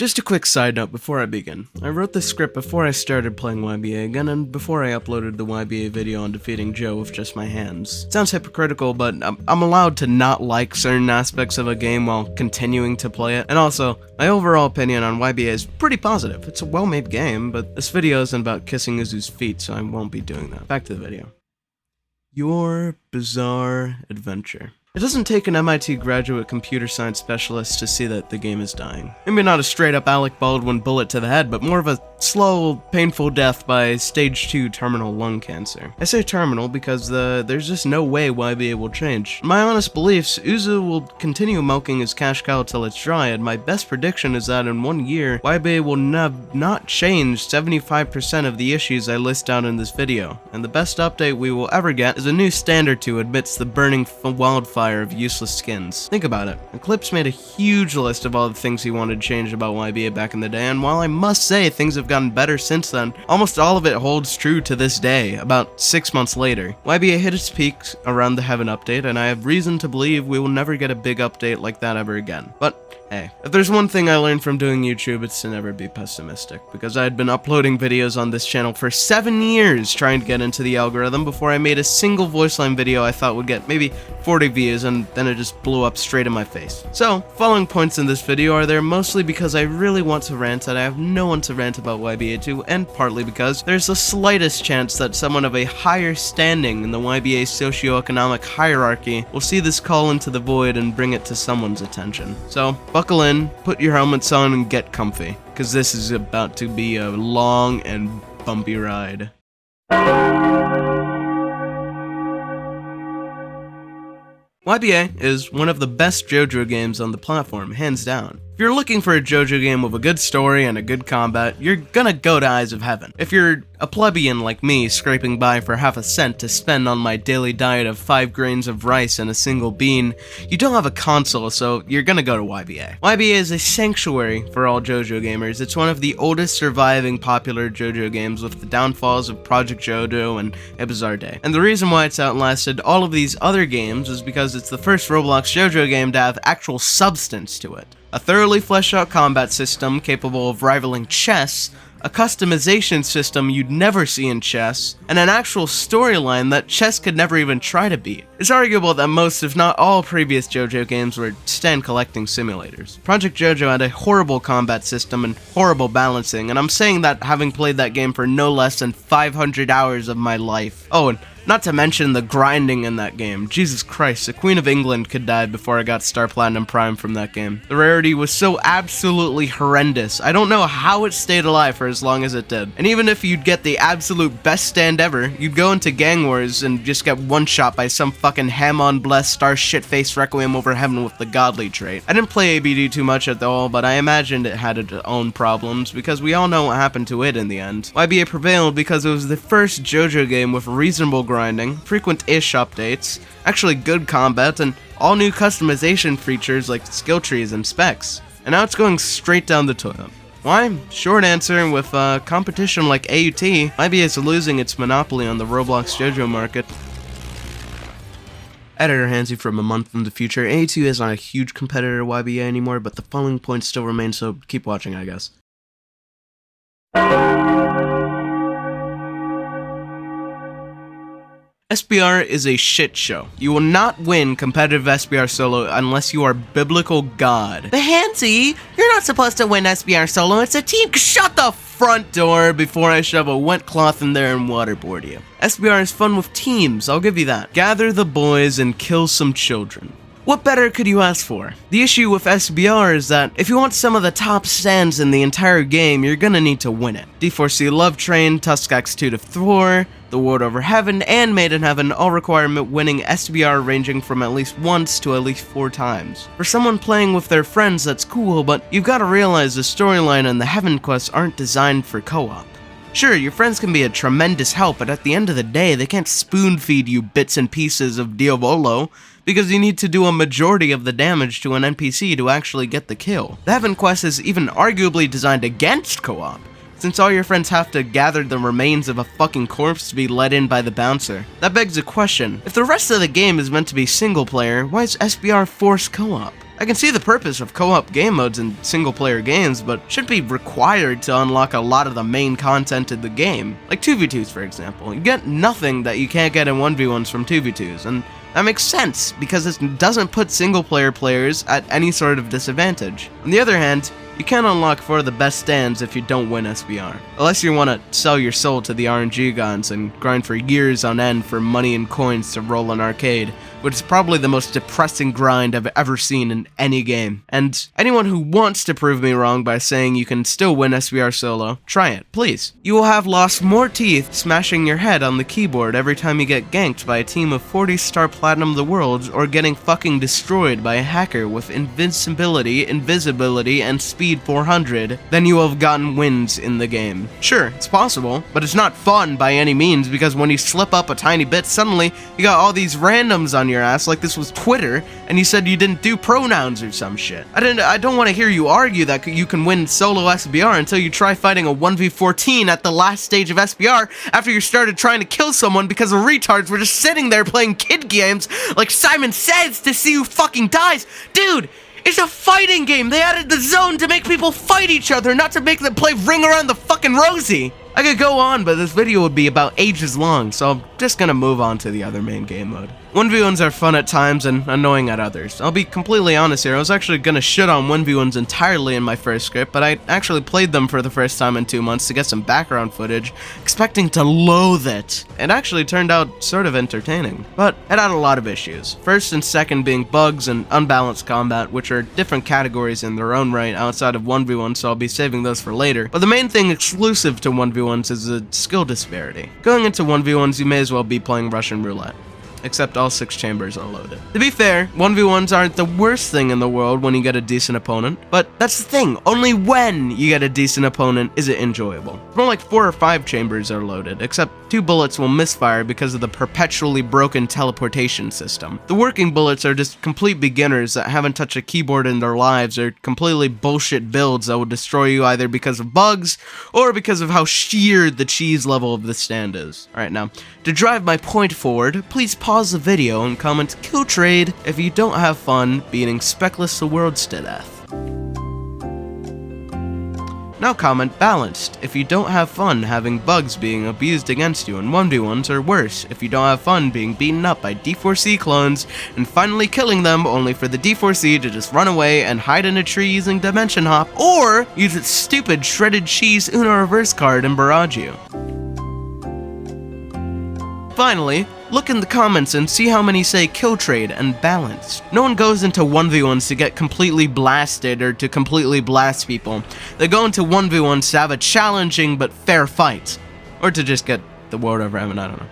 Just a quick side note before I begin. I wrote the script before I started playing YBA again and before I uploaded the YBA video on defeating Joe with just my hands. It sounds hypocritical, but I'm allowed to not like certain aspects of a game while continuing to play it. And also, my overall opinion on YBA is pretty positive. It's a well-made game, but this video isn't about kissing Uzu's feet, so I won't be doing that. Back to the video. Your bizarre adventure. It doesn't take an MIT graduate computer science specialist to see that the game is dying. Maybe not a straight-up Alec Baldwin bullet to the head, but more of a slow, painful death by stage 2 terminal lung cancer. I say terminal because there's just no way YBA will change. In my honest beliefs, Uzu will continue milking his cash cow till it's dry, and my best prediction is that in 1 year, YBA will not change 75% of the issues I list out in this video, and the best update we will ever get is a new standard to amidst the burning wildfire of useless skins. Think about it. Eclipse made a huge list of all the things he wanted changed about YBA back in the day, and while I must say things have gotten better since then, almost all of it holds true to this day, about 6 months later. YBA hit its peak around the Heaven update, and I have reason to believe we will never get a big update like that ever again. But hey, if there's one thing I learned from doing YouTube, it's to never be pessimistic, because I had been uploading videos on this channel for 7 years trying to get into the algorithm before I made a single voice line video I thought would get maybe 40 views, and then it just blew up straight in my face. So, following points in this video are there mostly because I really want to rant and I have no one to rant about YBA to, and partly because there's the slightest chance that someone of a higher standing in the YBA socioeconomic hierarchy will see this call into the void and bring it to someone's attention. So, buckle in, put your helmets on, and get comfy, because this is about to be a long and bumpy ride. YBA is one of the best JoJo games on the platform, hands down. If you're looking for a JoJo game with a good story and a good combat, you're gonna go to Eyes of Heaven. If you're a plebeian like me, scraping by for half a cent to spend on my daily diet of 5 grains of rice and a single bean, you don't have a console, so you're gonna go to YBA. YBA is a sanctuary for all JoJo gamers. It's one of the oldest surviving popular JoJo games, with the downfalls of Project JoJo and A Bizarre Day. And the reason why it's outlasted all of these other games is because it's the first Roblox JoJo game to have actual substance to it. A thoroughly fleshed out combat system capable of rivaling chess, a customization system you'd never see in chess, and an actual storyline that chess could never even try to beat. It's arguable that most, if not all, previous JoJo games were stand collecting simulators. Project JoJo had a horrible combat system and horrible balancing, and I'm saying that having played that game for no less than 500 hours of my life. Oh, and not to mention the grinding in that game. Jesus Christ, the Queen of England could die before I got Star Platinum Prime from that game. The rarity was so absolutely horrendous. I don't know how it stayed alive for as long as it did. And even if you'd get the absolute best stand ever, you'd go into Gang Wars and just get one-shot by some fucking ham-on-blessed star shit-faced Requiem over Heaven with the godly trait. I didn't play ABD too much at all, but I imagined it had its own problems, because we all know what happened to it in the end. YBA prevailed because it was the first JoJo game with reasonable grinding, frequent-ish updates, actually good combat, and all new customization features like skill trees and specs. And now it's going straight down the toilet. Why? Short answer, with competition like AUT, YBA is losing its monopoly on the Roblox JoJo market. Editor hands you from a month in the future. AUT is not a huge competitor to YBA anymore, but the following points still remain, so keep watching, I guess. SBR is a shit show. You will not win competitive SBR solo unless you are biblical god. But Hansy, you're not supposed to win SBR solo, it's a team. Shut the front door before I shove a wet cloth in there and waterboard you. SBR is fun with teams, I'll give you that. Gather the boys and kill some children. What better could you ask for? The issue with SBR is that if you want some of the top stands in the entire game, you're gonna need to win it. D4C Love Train, Tuskax 2 to Thor, The World Over Heaven, and Made in Heaven all require winning SBR ranging from at least once to at least 4 times. For someone playing with their friends, that's cool, but you've gotta realize the storyline and the Heaven quests aren't designed for co-op. Sure, your friends can be a tremendous help, but at the end of the day, they can't spoon-feed you bits and pieces of Diavolo, because you need to do a majority of the damage to an NPC to actually get the kill. The Heaven quest is even arguably designed against co-op, since all your friends have to gather the remains of a fucking corpse to be let in by the bouncer. That begs a question. If the rest of the game is meant to be single player, why is SBR forced co-op? I can see the purpose of co-op game modes in single-player games, but shouldn't be required to unlock a lot of the main content of the game. Like 2v2s, for example. You get nothing that you can't get in 1v1s from 2v2s, and that makes sense, because it doesn't put single-player players at any sort of disadvantage. On the other hand, you can't unlock 4 of the best stands if you don't win SBR. Unless you want to sell your soul to the RNG gods and grind for years on end for money and coins to roll an arcade, which is probably the most depressing grind I've ever seen in any game. And anyone who wants to prove me wrong by saying you can still win SBR solo, try it, please. You will have lost more teeth smashing your head on the keyboard every time you get ganked by a team of 40-star Platinum the Worlds or getting fucking destroyed by a hacker with invincibility, invisibility, and speed 400 than you have gotten wins in the game. Sure, it's possible, but it's not fun by any means, because when you slip up a tiny bit, suddenly you got all these randoms on your ass like this was Twitter, and you said you didn't do pronouns or some shit. I don't want to hear you argue that you can win solo SBR until you try fighting a 1v14 at the last stage of SBR after you started trying to kill someone because the retards were just sitting there playing kid games like Simon Says to see who fucking dies. Dude, it's a fighting game. They added the zone to make people fight each other, not to make them play Ring Around the fucking Rosie. I could go on, but this video would be about ages long, so I'm just gonna move on to the other main game mode. 1v1s are fun at times and annoying at others. I'll be completely honest here, I was actually gonna shit on 1v1s entirely in my first script, but I actually played them for the first time in 2 months to get some background footage, expecting to loathe it. It actually turned out sort of entertaining, but it had a lot of issues. First and second being bugs and unbalanced combat, which are different categories in their own right outside of 1v1, so I'll be saving those for later. But the main thing exclusive to 1v1s is a skill disparity. Going into 1v1s, you may as well be playing Russian roulette. Except all 6 chambers are loaded. To be fair, 1v1s aren't the worst thing in the world when you get a decent opponent, but that's the thing, only when you get a decent opponent is it enjoyable. More like 4 or 5 chambers are loaded, except 2 bullets will misfire because of the perpetually broken teleportation system. The working bullets are just complete beginners that haven't touched a keyboard in their lives, or completely bullshit builds that will destroy you either because of bugs, or because of how sheer the cheese level of the stand is. Alright, now, to drive my point forward, please pause the video and comment "kill trade" if you don't have fun beating Speckless the Worlds to death. Now comment "balanced" if you don't have fun having bugs being abused against you in 1v1s, or worse, if you don't have fun being beaten up by D4C clones and finally killing them only for the D4C to just run away and hide in a tree using Dimension Hop, or use its stupid shredded cheese Uno reverse card and barrage you. Finally, look in the comments and see how many say "kill trade" and "balanced." No one goes into 1v1s to get completely blasted or to completely blast people. They go into 1v1s to have a challenging but fair fight. Or to just get the world over heaven, I don't know.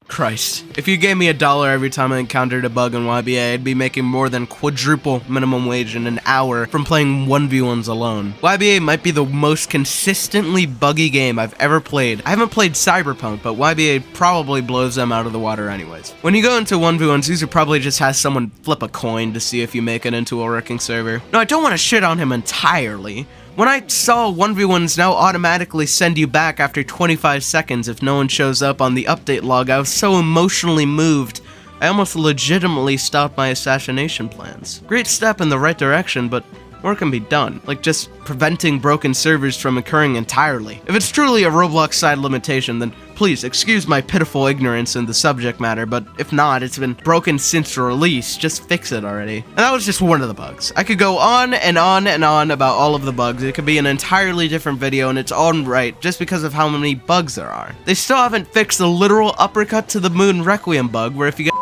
Christ. If you gave me $1 every time I encountered a bug in YBA, I'd be making more than quadruple minimum wage in an hour from playing 1v1s alone. YBA might be the most consistently buggy game I've ever played. I haven't played Cyberpunk, but YBA probably blows them out of the water anyways. When you go into 1v1s, user probably just has someone flip a coin to see if you make it into a working server. No, I don't want to shit on him entirely. When I saw 1v1s now automatically send you back after 25 seconds if no one shows up on the update log, I was so emotionally moved, I almost legitimately stopped my assassination plans. Great step in the right direction, but more can be done, like just preventing broken servers from occurring entirely. If it's truly a Roblox side limitation, then please excuse my pitiful ignorance in the subject matter, but if not, it's been broken since release, just fix it already. And that was just one of the bugs. I could go on and on and on about all of the bugs. It could be an entirely different video in its own right, just because of how many bugs there are. They still haven't fixed the literal uppercut to the moon Requiem bug, where if you get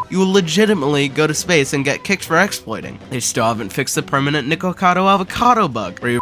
you will legitimately go to space and get kicked for exploiting. They still haven't fixed the permanent Nikocado avocado bug, where you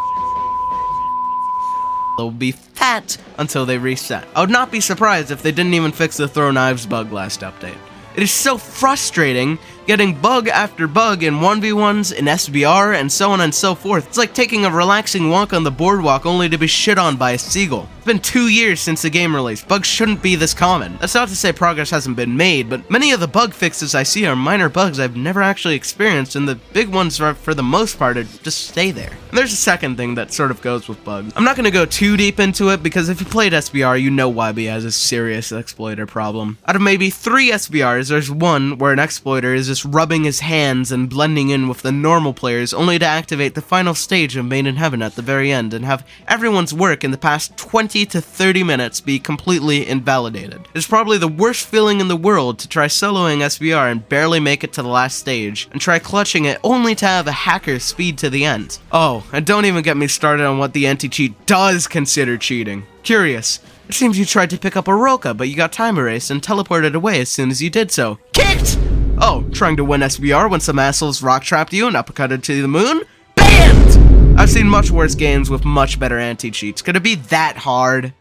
will be fat until they reset. I would not be surprised if they didn't even fix the throw knives bug last update. It is so frustrating Getting bug after bug in 1v1s, in SBR, and so on and so forth. It's like taking a relaxing walk on the boardwalk only to be shit on by a seagull. It's been 2 years since the game released. Bugs shouldn't be this common. That's not to say progress hasn't been made, but many of the bug fixes I see are minor bugs I've never actually experienced, and the big ones are, for the most part, just stay there. And there's a second thing that sort of goes with bugs. I'm not gonna go too deep into it, because if you played SBR, you know YBA has a serious exploiter problem. Out of maybe 3 SBRs, there's one where an exploiter is just rubbing his hands and blending in with the normal players, only to activate the final stage of Made in Heaven at the very end and have everyone's work in the past 20 to 30 minutes be completely invalidated. It's probably the worst feeling in the world to try soloing SBR and barely make it to the last stage, and try clutching it only to have a hacker speed to the end. Oh, and don't even get me started on what the anti-cheat does consider cheating. Curious. It seems you tried to pick up a Roka, but you got time erased and teleported away as soon as you did so. Kicked! Oh, trying to win SBR when some assholes rock-trapped you and uppercutted to the moon? Banned! I've seen much worse games with much better anti-cheats. Could it be that hard?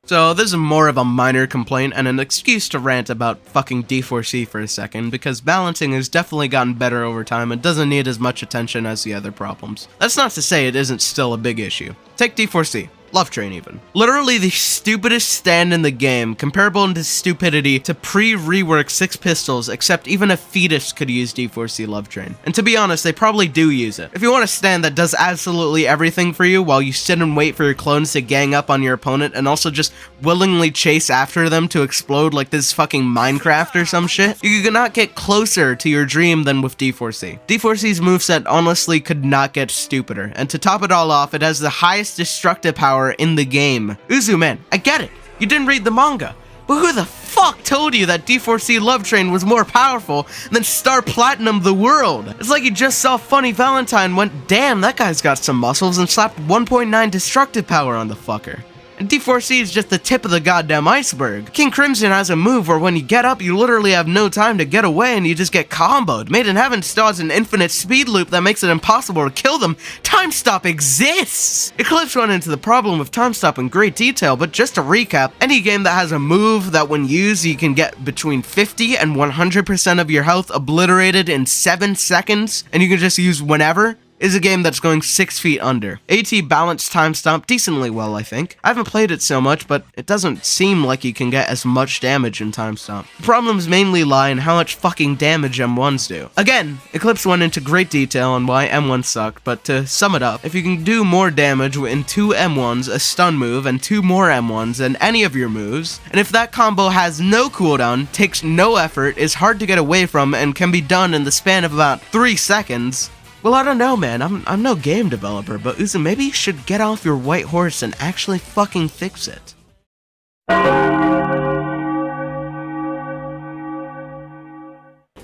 So this is more of a minor complaint and an excuse to rant about fucking D4C for a second, because balancing has definitely gotten better over time and doesn't need as much attention as the other problems. That's not to say it isn't still a big issue. Take D4C. Love Train even. Literally the stupidest stand in the game, comparable in stupidity to pre-rework Six Pistols, except even a fetus could use D4C Love Train. And to be honest, they probably do use it. If you want a stand that does absolutely everything for you while you sit and wait for your clones to gang up on your opponent and also just willingly chase after them to explode like this fucking Minecraft or some shit, you cannot get closer to your dream than with D4C. D4C's moveset honestly could not get stupider, and to top it all off, it has the highest destructive power in the game. Uzu, man, I get it. You didn't read the manga. But who the fuck told you that D4C Love Train was more powerful than Star Platinum the World? It's like you just saw Funny Valentine, went, damn, that guy's got some muscles, and slapped 1.9 destructive power on the fucker. And D4C is just the tip of the goddamn iceberg. King Crimson has a move where when you get up, you literally have no time to get away and you just get comboed. Made in Heaven still has an infinite speed loop that makes it impossible to kill them. Time Stop exists! Eclipse went into the problem with Time Stop in great detail, but just to recap, any game that has a move that when used you can get between 50 and 100% of your health obliterated in 7 seconds, and you can just use whenever, is a game that's going 6 feet under. AT balanced Time Stomp decently well, I think. I haven't played it so much, but it doesn't seem like you can get as much damage in Time Stomp. The problems mainly lie in how much fucking damage M1s do. Again, Eclipse went into great detail on why M1s suck, but to sum it up, if you can do more damage in 2 M1s, a stun move, and 2 more M1s than any of your moves, and if that combo has no cooldown, takes no effort, is hard to get away from, and can be done in the span of about 3 seconds, well, I don't know, man. I'm no game developer, but Uzu, maybe you should get off your white horse and actually fucking fix it.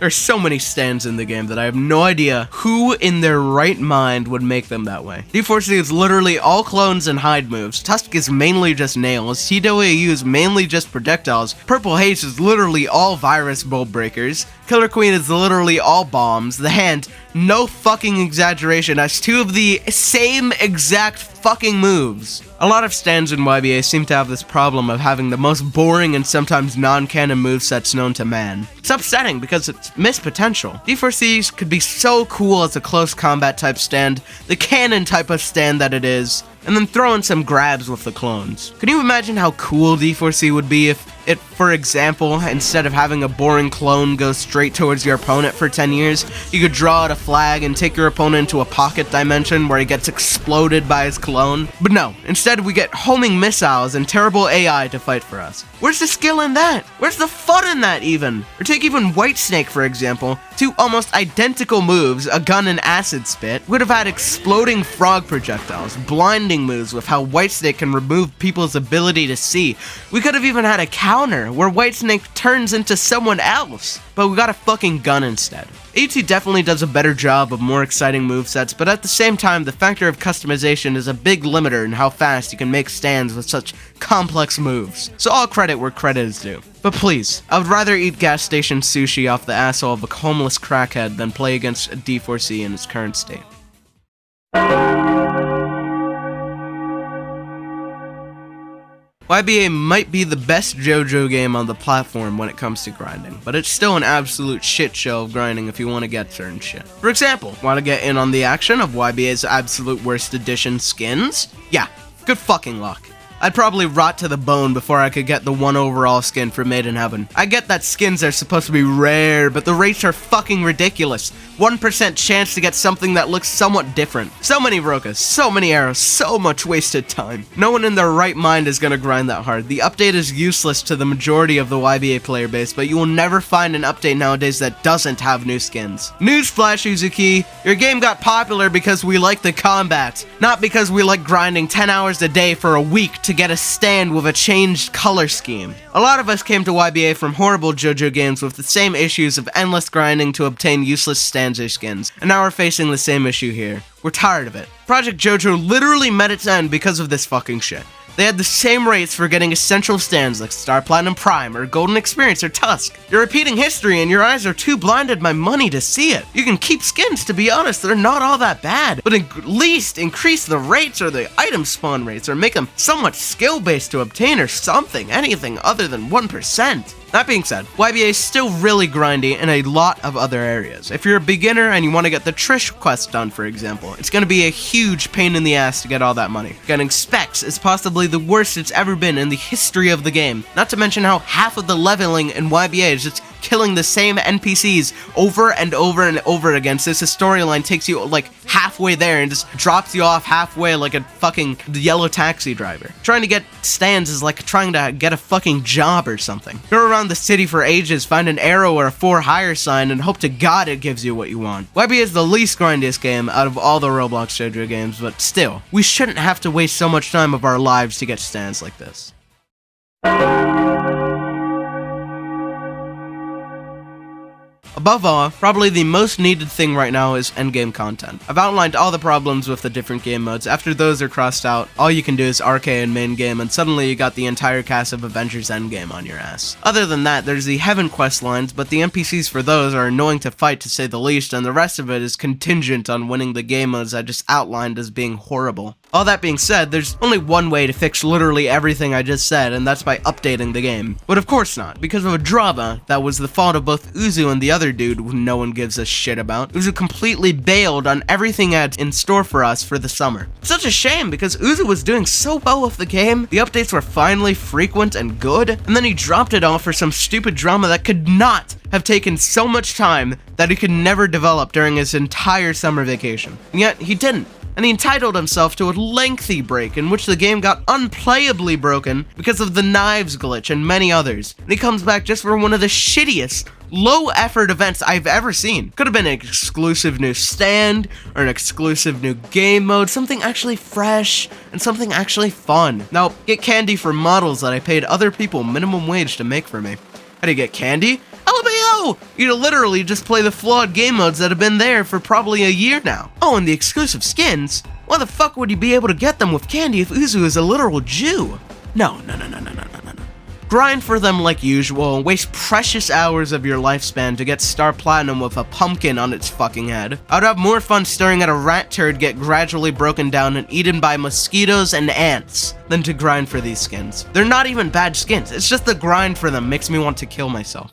There's so many stands in the game that I have no idea who in their right mind would make them that way. D4C is literally all clones and hide moves. Tusk is mainly just nails. TWAU is mainly just projectiles. Purple Haze is literally all virus bulb breakers. Killer Queen is literally all bombs. The Hand, no fucking exaggeration, has 2 of the same exact fucking moves. A lot of stands in YBA seem to have this problem of having the most boring and sometimes non-canon movesets known to man. It's upsetting because it's missed potential. D4C could be so cool as a close combat type stand, the canon type of stand that it is, and then throw in some grabs with the clones. Can you imagine how cool D4C would be if it, for example, instead of having a boring clone go straight towards your opponent for 10 years, you could draw out a flag and take your opponent into a pocket dimension where he gets exploded by his clone? But no, instead we get homing missiles and terrible AI to fight for us. Where's the skill in that? Where's the fun in that even? Or take even Whitesnake for example, 2 almost identical moves, a gun and acid spit, would have had exploding frog projectiles, blinding moves with how Whitesnake can remove people's ability to see. We could have even had a counter where Whitesnake turns into someone else, but we got a fucking gun instead. AT definitely does a better job of more exciting movesets, but at the same time, the factor of customization is a big limiter in how fast you can make stands with such complex moves. So all credit where credit is due. But please, I would rather eat gas station sushi off the asshole of a homeless crackhead than play against D4C in its current state. YBA might be the best JoJo game on the platform when it comes to grinding, but it's still an absolute shit show of grinding if you want to get certain shit. For example, want to get in on the action of YBA's absolute worst edition skins? Yeah, good fucking luck. I'd probably rot to the bone before I could get the one overall skin for Made in Heaven. I get that skins are supposed to be rare, but the rates are fucking ridiculous. 1% chance to get something that looks somewhat different. So many Rokas, so many arrows, so much wasted time. No one in their right mind is gonna grind that hard. The update is useless to the majority of the YBA player base, but you will never find an update nowadays that doesn't have new skins. Newsflash, Uzuki, your game got popular because we like the combat, not because we like grinding 10 hours a day for a week to get a stand with a changed color scheme. A lot of us came to YBA from horrible JoJo games with the same issues of endless grinding to obtain useless stanza skins, and now we're facing the same issue here. We're tired of it. Project JoJo literally met its end because of this fucking shit. They had the same rates for getting essential stands like Star Platinum Prime or Golden Experience or Tusk. You're repeating history and your eyes are too blinded by money to see it. You can keep skins, to be honest, they're not all that bad, but at least increase the rates or the item spawn rates or make them somewhat skill-based to obtain or something, anything other than 1%. That being said, YBA is still really grindy in a lot of other areas. If you're a beginner and you want to get the Trish quest done, for example, it's going to be a huge pain in the ass to get all that money. Getting specs is possibly the worst it's ever been in the history of the game, not to mention how half of the leveling in YBA is just killing the same NPCs over and over and over again, since the storyline takes you like halfway there and just drops you off halfway like a fucking yellow taxi driver. Trying to get stands is like trying to get a fucking job or something. Go around the city for ages, find an arrow or a for hire sign, and hope to God it gives you what you want. YBA is the least grindiest game out of all the Roblox JoJo games, but still, we shouldn't have to waste so much time of our lives to get stands like this. Above all, probably the most needed thing right now is endgame content. I've outlined all the problems with the different game modes. After those are crossed out, all you can do is RK and main game, and suddenly you got the entire cast of Avengers Endgame on your ass. Other than that, there's the Heaven quest lines, but the NPCs for those are annoying to fight to say the least, and the rest of it is contingent on winning the game modes I just outlined as being horrible. All that being said, there's only one way to fix literally everything I just said, and that's by updating the game. But of course not, because of a drama that was the fault of both Uzu and the other dude who no one gives a shit about. Uzu completely bailed on everything had in store for us for the summer. Such a shame, because Uzu was doing so well with the game, the updates were finally frequent and good, and then he dropped it all for some stupid drama that could not have taken so much time that he could never develop during his entire summer vacation. And yet, he didn't. And he entitled himself to a lengthy break in which the game got unplayably broken because of the knives glitch and many others. And he comes back just for one of the shittiest, low-effort events I've ever seen. Could have been an exclusive new stand, or an exclusive new game mode, something actually fresh, and something actually fun. Now, get candy for models that I paid other people minimum wage to make for me. How do you get candy? LBO! You literally just play the flawed game modes that have been there for probably a year now. Oh, and the exclusive skins? Why the fuck would you be able to get them with candy if Uzu is a literal Jew? No. Grind for them like usual and waste precious hours of your lifespan to get Star Platinum with a pumpkin on its fucking head. I'd have more fun staring at a rat turd get gradually broken down and eaten by mosquitoes and ants than to grind for these skins. They're not even bad skins, it's just the grind for them makes me want to kill myself.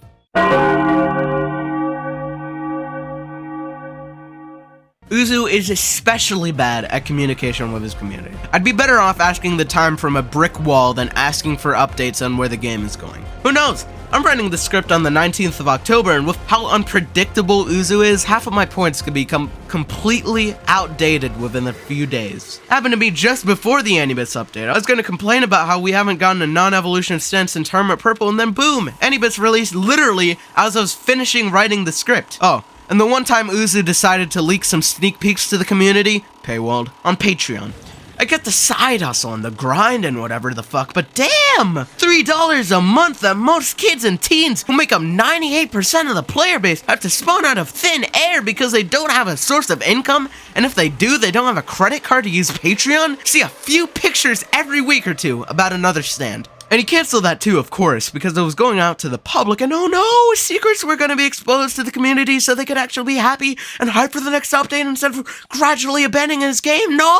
Uzu is especially bad at communication with his community. I'd be better off asking the time from a brick wall than asking for updates on where the game is going. Who knows? I'm writing the script on the 19th of October, and with how unpredictable Uzu is, half of my points could become completely outdated within a few days. Happened to be just before the Amidst update. I was going to complain about how we haven't gotten a non-evolution stance in Tournament Purple, and then boom! Amidst released literally as I was finishing writing the script. Oh. And the one time Uzu decided to leak some sneak peeks to the community, paywalled, on Patreon. I get the side hustle and the grind and whatever the fuck, but damn! $3 a month that most kids and teens who make up 98% of the player base have to spawn out of thin air because they don't have a source of income, and if they do, they don't have a credit card to use Patreon? See a few pictures every week or two about another stand. And he canceled that too, of course, because it was going out to the public, and oh no, secrets were going to be exposed to the community so they could actually be happy and hype for the next update instead of gradually abandoning his game. No!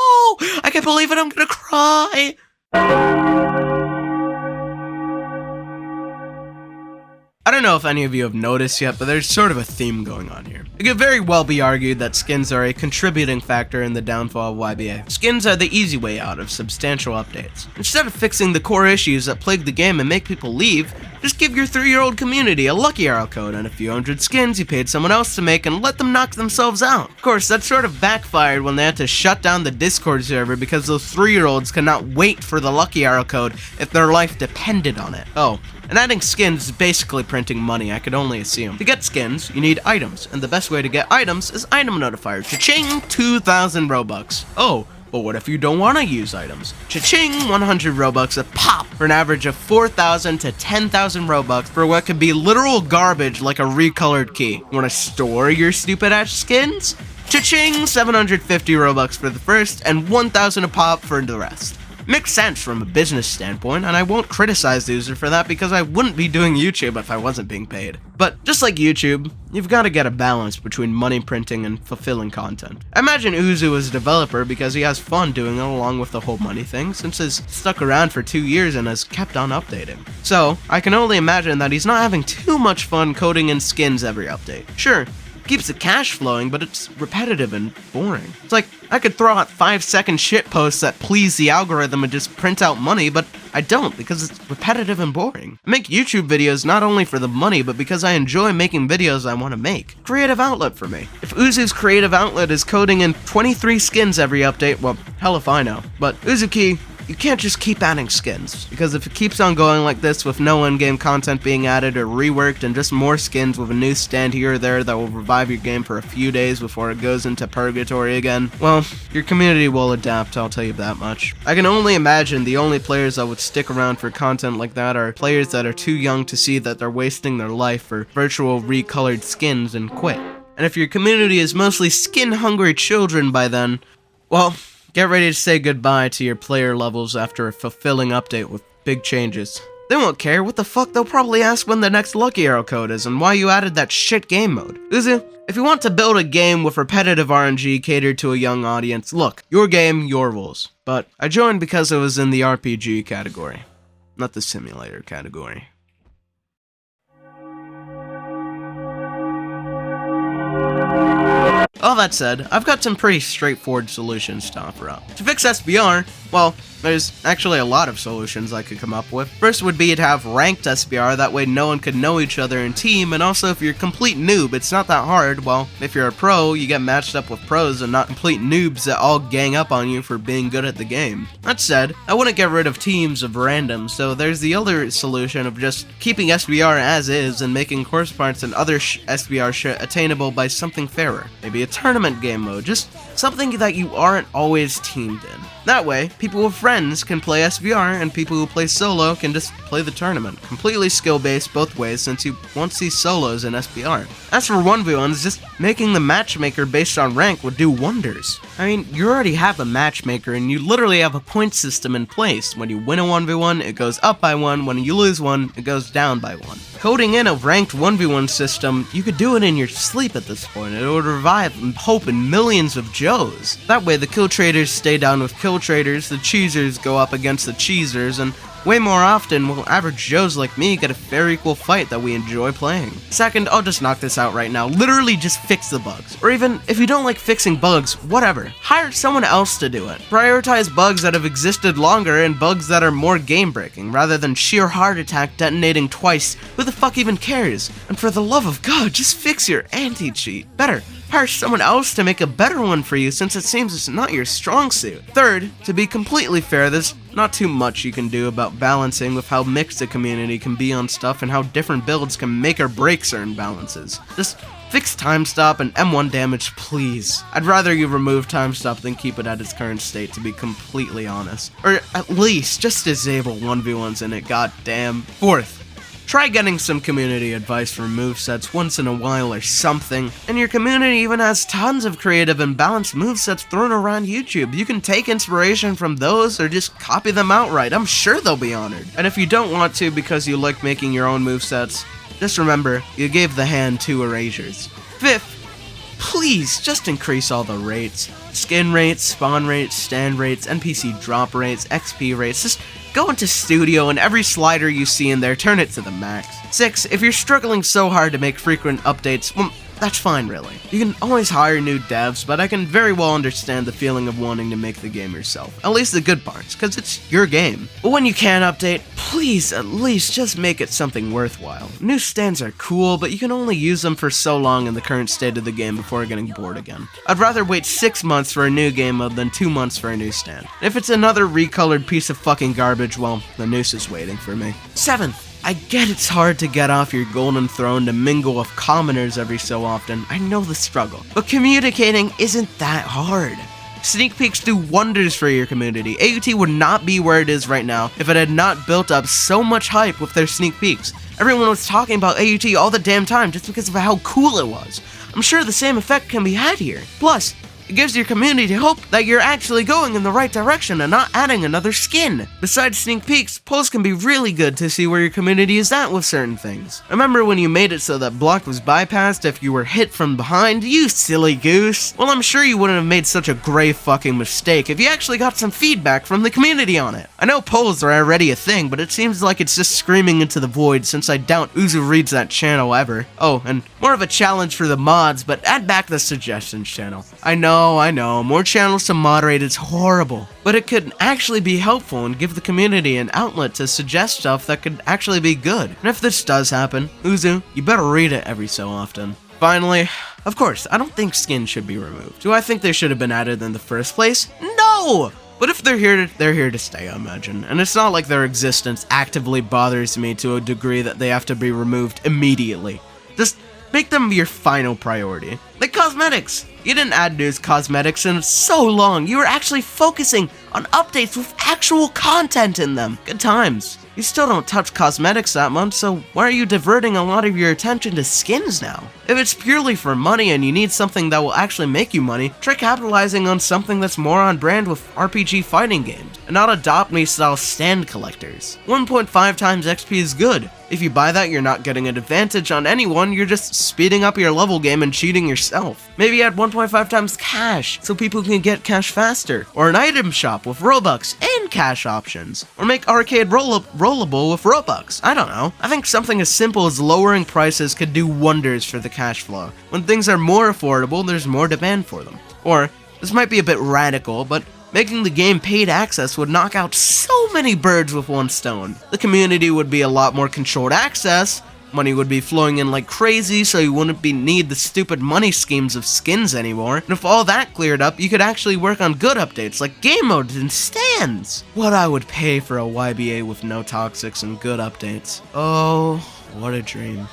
I can't believe it, I'm gonna cry! don't know if any of you have noticed yet, but there's sort of a theme going on here. It could very well be argued that skins are a contributing factor in the downfall of YBA. Skins are the easy way out of substantial updates. Instead of fixing the core issues that plague the game and make people leave, just give your 3-year-old community a lucky arrow code and a few hundred skins you paid someone else to make and let them knock themselves out. Of course, that sort of backfired when they had to shut down the Discord server because those 3-year-olds could not wait for the lucky arrow code if their life depended on it. Oh, and adding skins is basically printing money, I could only assume. To get skins, you need items, and the best way to get items is item notifier. Cha-ching, 2,000 Robux. Oh, but what if you don't want to use items? Cha-ching, 100 Robux a pop for an average of 4,000 to 10,000 Robux for what could be literal garbage like a recolored key. Want to store your stupid ass skins? Cha-ching, 750 Robux for the first and 1,000 a pop for the rest. Makes sense from a business standpoint, and I won't criticize the user for that because I wouldn't be doing YouTube if I wasn't being paid. But just like YouTube, you've got to get a balance between money printing and fulfilling content. I imagine Uzu is a developer because he has fun doing it along with the whole money thing, since he's stuck around for 2 years and has kept on updating. So, I can only imagine that he's not having too much fun coding in skins every update. Sure, keeps the cash flowing, but it's repetitive and boring. It's like, I could throw out 5-second shit posts that please the algorithm and just print out money, but I don't because it's repetitive and boring. I make YouTube videos not only for the money, but because I enjoy making videos I want to make. Creative outlet for me. If Uzu's creative outlet is coding in 23 skins every update, well, hell if I know. But Uzuki, you can't just keep adding skins, because if it keeps on going like this with no in-game content being added or reworked and just more skins with a new stand here or there that will revive your game for a few days before it goes into purgatory again, well, your community will adapt, I'll tell you that much. I can only imagine the only players that would stick around for content like that are players that are too young to see that they're wasting their life for virtual recolored skins and quit. And if your community is mostly skin-hungry children by then, well, get ready to say goodbye to your player levels after a fulfilling update with big changes. They won't care. What the fuck? They'll probably ask when the next Lucky Arrow code is and why you added that shit game mode. Uzu, if you want to build a game with repetitive RNG catered to a young audience, look, your game, your rules. But I joined because it was in the RPG category, not the simulator category. All that said, I've got some pretty straightforward solutions to offer up. To fix SBR, well, there's actually a lot of solutions I could come up with. First would be to have ranked SBR, that way no one could know each other in team, and also if you're a complete noob, it's not that hard. Well, if you're a pro, you get matched up with pros and not complete noobs that all gang up on you for being good at the game. That said, I wouldn't get rid of teams of random, so there's the other solution of just keeping SBR as is and making course parts and other SBR shit attainable by something fairer. Maybe a tournament game mode, just something that you aren't always teamed in. That way, people with friends can play SBR, and people who play solo can just play the tournament. Completely skill-based both ways, since you won't see solos in SBR. As for 1v1s, just making the matchmaker based on rank would do wonders. I mean, you already have a matchmaker, and you literally have a point system in place. When you win a 1v1, it goes up by 1. When you lose one, it goes down by 1. Coding in a ranked 1v1 system, you could do it in your sleep at this point. It would revive hope in millions of Joes. That way, the kill traders stay down with kill traders, the cheesers go up against the cheesers, and way more often will average Joes like me get a fair equal fight that we enjoy playing. Second, I'll just knock this out right now. Literally just fix the bugs. Or even, if you don't like fixing bugs, whatever. Hire someone else to do it. Prioritize bugs that have existed longer and bugs that are more game-breaking, rather than sheer heart attack detonating twice. Who the fuck even cares? And for the love of God, just fix your anti-cheat. Better, hire someone else to make a better one for you since it seems it's not your strong suit. Third, to be completely fair, there's not too much you can do about balancing with how mixed a community can be on stuff and how different builds can make or break certain balances. Just fix time stop and M1 damage, please. I'd rather you remove time stop than keep it at its current state, to be completely honest. Or at least, just disable 1v1s in it, goddamn. Fourth, try getting some community advice from movesets once in a while or something. And your community even has tons of creative and balanced movesets thrown around YouTube. You can take inspiration from those or just copy them outright. I'm sure they'll be honored. And if you don't want to because you like making your own movesets, just remember, you gave the hand 2 erasures. Fifth, please just increase all the rates. Skin rates, spawn rates, stand rates, NPC drop rates, XP rates, just go into Studio and every slider you see in there, turn it to the max. 6. If you're struggling so hard to make frequent updates, well, that's fine really. You can always hire new devs, but I can very well understand the feeling of wanting to make the game yourself. At least the good parts, because it's your game. But when you can update, please at least just make it something worthwhile. New stands are cool, but you can only use them for so long in the current state of the game before getting bored again. I'd rather wait 6 months for a new game mode than 2 months for a new stand. If it's another recolored piece of fucking garbage, well, the noose is waiting for me. 7th. I get it's hard to get off your golden throne to mingle with commoners every so often, I know the struggle, but communicating isn't that hard. Sneak peeks do wonders for your community. AUT would not be where it is right now if it had not built up so much hype with their sneak peeks. Everyone was talking about AUT all the damn time just because of how cool it was. I'm sure the same effect can be had here. Plus, it gives your community hope that you're actually going in the right direction and not adding another skin. Besides sneak peeks, polls can be really good to see where your community is at with certain things. Remember when you made it so that block was bypassed if you were hit from behind, you silly goose? Well, I'm sure you wouldn't have made such a grave fucking mistake if you actually got some feedback from the community on it. I know polls are already a thing, but it seems like it's just screaming into the void since I doubt Uzu reads that channel ever. Oh, and more of a challenge for the mods, but add back the suggestions channel. I know, more channels to moderate is horrible, but it could actually be helpful and give the community an outlet to suggest stuff that could actually be good. And if this does happen, Uzu, you better read it every so often. Finally, of course, I don't think skins should be removed. Do I think they should have been added in the first place? No! But if they're here to stay, I imagine. And it's not like their existence actively bothers me to a degree that they have to be removed immediately. Just make them your final priority. Like cosmetics! You didn't add new cosmetics in so long. You were actually focusing on updates with actual content in them. Good times. You still don't touch cosmetics that much, so why are you diverting a lot of your attention to skins now? If it's purely for money and you need something that will actually make you money, try capitalizing on something that's more on brand with RPG fighting games, and not Adopt Me style stand collectors. 1.5 times XP is good. If you buy that, you're not getting an advantage on anyone, you're just speeding up your level game and cheating yourself. Maybe add 1.5 times cash, so people can get cash faster. Or an item shop with Robux and cash options. Or make arcade rollable with Robux. I don't know. I think something as simple as lowering prices could do wonders for the cash flow. When things are more affordable, there's more demand for them. Or, this might be a bit radical, but making the game paid access would knock out so many birds with one stone. The community would be a lot more controlled access, money would be flowing in like crazy, so you wouldn't need the stupid money schemes of skins anymore. And if all that cleared up, you could actually work on good updates like Gamemodes and stands. What I would pay for a YBA with no toxics and good updates. Oh, what a dream.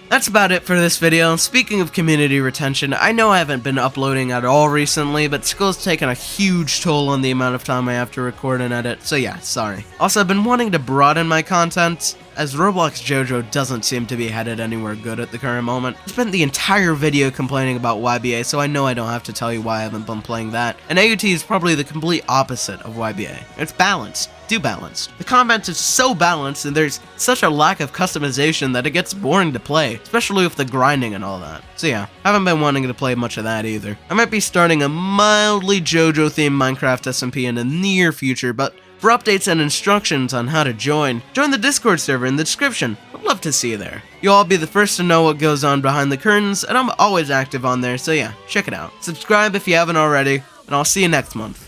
That's about it for this video. Speaking of community retention, I know I haven't been uploading at all recently, but school's taken a huge toll on the amount of time I have to record and edit, so yeah, sorry. Also, I've been wanting to broaden my content, as Roblox JoJo doesn't seem to be headed anywhere good at the current moment. I spent the entire video complaining about YBA, so I know I don't have to tell you why I haven't been playing that. And AUT is probably the complete opposite of YBA. It's balanced. Too balanced. The combat is so balanced and there's such a lack of customization that it gets boring to play, especially with the grinding and all that. So yeah, I haven't been wanting to play much of that either. I might be starting a mildly JoJo themed Minecraft SMP in the near future, but for updates and instructions on how to join the Discord server in the description. I'd love to see you there. You'll all be the first to know what goes on behind the curtains, and I'm always active on there, so yeah, check it out. Subscribe if you haven't already, and I'll see you next month.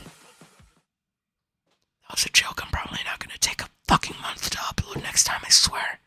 That was a joke. I'm probably not gonna take a fucking month to upload next time, I swear.